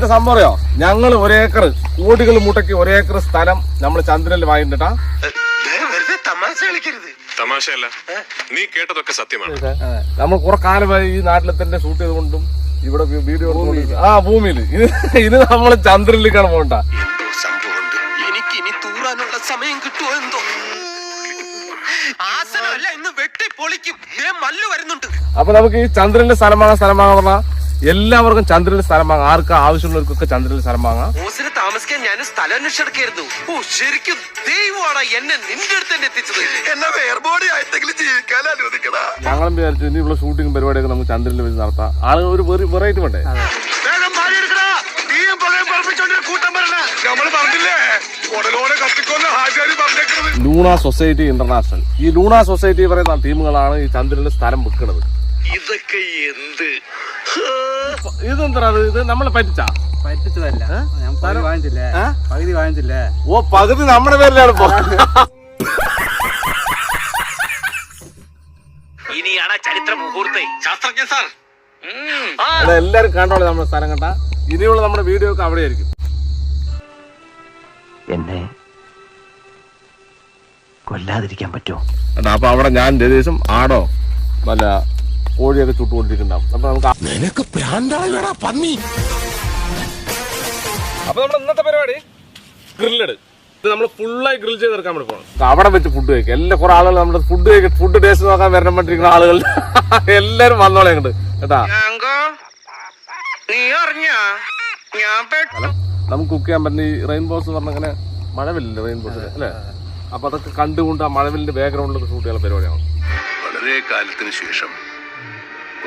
എന്താ സംഭവം അറിയോ? ഞങ്ങൾ ഒരേക്കർ കോടികൾ മുട്ടയ്ക്ക് ഒരേക്കർ സ്ഥലം നമ്മൾ ചന്ദ്രനിൽ വാങ്ങിട്ടാ. തമാശയല്ല, നീ കേട്ടതൊക്കെ സത്യമാണ്. നമ്മൾ കുറെ കാലമായി ഈ നാട്ടിൽ തന്നെ ഷൂട്ട് ചെയ്തുകൊണ്ടും ഇവിടെ വീഡിയോ ഭൂമിയിൽ ഇത് നമ്മൾ ചന്ദ്രനിലേക്കാണ് പോകണ്ട. എന്തോ സംഭവമുണ്ട്. എനിക്ക് ഇനി തൂറാനുള്ള സമയം കിട്ടുമോ എന്തോ. ആസനമല്ല, ഇന്ന് വെട്ടി പൊളിക്കും. മല്ലു വരുന്നുണ്ട്. അപ്പൊ നമുക്ക് ഈ ചന്ദ്രന്റെ സ്ഥലം പറഞ്ഞാൽ എല്ലാവർക്കും ചന്ദ്രന്റെ സ്ഥലം വാങ്ങാം. ആർക്കും ആവശ്യമുള്ളവർക്കൊക്കെ ചന്ദ്രന്റെ സ്ഥലം വാങ്ങാം. ഓസിന് താമസിക്കാൻ ഞാൻ സ്ഥലം അന്വേഷിച്ചെടുക്കായിരുന്നു. ഓ, ശരിക്കും ദൈവമാണ് എന്നെ നിന്റെ അടുത്ത് തന്നെ എത്തിച്ചത്. എന്നെ വേർബോഡി ആയിട്ടെങ്കിലും ജീവിക്കാൻ അനുവദിക്കടാ. ഞങ്ങളും വിചാരിച്ചു ഇനിയുള്ള ഷൂട്ടിംഗ് പരിപാടിയൊക്കെ നമുക്ക് ചന്ദ്രനിൽ വെച്ച് നടത്താം. ആളുകൾ ഒരു വെറൈറ്റി വേണ്ടേ? ലൂണ സൊസൈറ്റി ഇന്റർനാഷണൽ, ഈ ലൂണ സൊസൈറ്റി പറയുന്ന ടീമുകളാണ് ഈ ചന്ദ്രനിൽ സ്ഥലം വിൽക്കുന്നത്. ഇതൊക്കെ എന്ത് ഇതെന്താ ഇത്? നമ്മളെ പറ്റിച്ചതല്ല, ഞാൻ പകുതി വാങ്ങിച്ചില്ലേ. ഓ, പകുതി നമ്മുടെ പേരിലാണ് ഇപ്പൊ. ഇനിയാണ് ചരിത്ര മുഹൂർത്തേ. ശാസ്ത്രജ്ഞൻ സാർ, എല്ലാരും കണ്ടോളെ നമ്മുടെ സ്ഥലം കണ്ട. ഇനിയുള്ള നമ്മുടെ വീഡിയോ ഒക്കെ അവിടെ ആയിരിക്കും. എന്നെ കൊല്ലാതിരിക്കാൻ പറ്റുമോ? അപ്പൊ അവിടെ ഞാൻ ഏകദേശം ആടോ വല്ല കോഴിയൊക്കെ ചുട്ടുകൊണ്ടിരിക്കുന്നുണ്ടാവും. അപ്പൊ നമുക്ക് അപ്പൊ നമ്മുടെ ഇന്നത്തെ പരിപാടി ഗ്രില്ലഡ്. ഇത് നമ്മൾ ഫുള്ളായി ഗ്രിൽ ചെയ്തെടുക്കാൻ വേണ്ടി പോകണം. അവിടെ വെച്ച് ഫുഡ് കഴിക്കും. എല്ലാ കുറെ ആളുകൾ നമ്മുടെ ഫുഡ് ടേസ്റ്റ് നോക്കാൻ വരണം പറ്റിരിക്കുന്ന ആളുകൾ എല്ലാരും വന്നോളെ അങ്ങോട്ട് കേട്ടാ. നമുക്ക് കുക്ക് ചെയ്യാൻ പറ്റുന്ന ഈ റെയിൻബോസ് പറഞ്ഞ അങ്ങനെ മഴവില്ലേ റെയിൻബോസ് അല്ലേ? അപ്പൊ അതൊക്കെ കണ്ടുകൊണ്ട് ആ മഴവില്ലിന്റെ ബാക്ക്ഗ്രൗണ്ടിലൊക്കെ ഷൂട്ട് ചെയ്യാനുള്ള പരിപാടിയാണ്. വളരെ കാലത്തിന് ശേഷം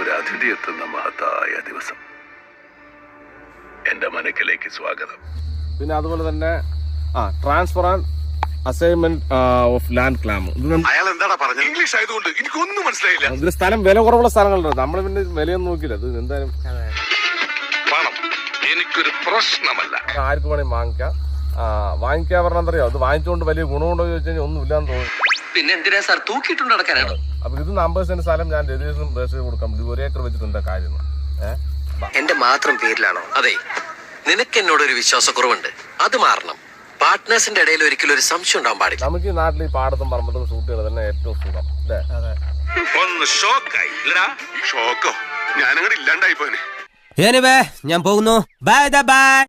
ഒരു അതിഥി എത്തുന്ന മഹത്തായ ദിവസം. എന്റെ മനക്കിലേക്ക് സ്വാഗതം. പിന്നെ അതുപോലെ തന്നെ transfer and assignment of land clamp. അയാൾ എന്താണ് പറഞ്ഞത്? ഇംഗ്ലീഷ് ആയതുകൊണ്ട് എനിക്കൊന്നും മനസ്സിലായില്ല. ഇതിന് സ്ഥലം വില കുറവുള്ള സ്ഥലങ്ങളുണ്ട്. നമ്മൾ പിന്നെ വിലയൊന്നും നോക്കില്ല. ഇത് എന്തായാലും പണം എനിക്കൊരു പ്രശ്നമല്ല. ആർക്ക് വേണമെങ്കിൽ വാങ്ങിക്കാൻ പറഞ്ഞാൽ അറിയാം. അത് വാങ്ങിച്ചുകൊണ്ട് വലിയ ഗുണമുണ്ടോ ചോദിച്ചു കഴിഞ്ഞാൽ ഒന്നും ഇല്ലാന്ന് തോന്നുന്നു. പിന്നെ എന്തിനാ സാർ തൂക്കിയിട്ടുണ്ട് നടക്കാനാണ്? അപ്പൊ ഇത് 50 സെന്റ് സ്ഥലം ഞാൻ രജിസ്റ്ററും രജിസ്റ്റർ കൊടുക്കാം. ഇത് ഒരേക്കർ വെച്ചിട്ടുണ്ട് കാര്യം. എന്റെ മാത്രം പേരിലാണോ? അതെ, നിനക്ക് എന്നോടൊരു വിശ്വാസക്കുറവുണ്ട്. അത് മാറണം. പാർട്ട്നേഴ്സിന്റെ ഇടയിൽ ഒരിക്കലും ഒരു സംശയം ഉണ്ടാവാൻ പാടില്ല. നമുക്ക് ഈ നാട്ടിൽ ഈ പാടത്തും പറമ്പത്തും ഷൂട്ട് ചെയ്യണത് തന്നെ ഏറ്റവും സുഖം അല്ലേ? ഒന്ന് ഷോക്കായി. ഷോക്കോ? ഞാനങ്ങോട്ട് ഇല്ലാണ്ടായി പോനെ. ഞാൻ പോകുന്നു. Bye bye.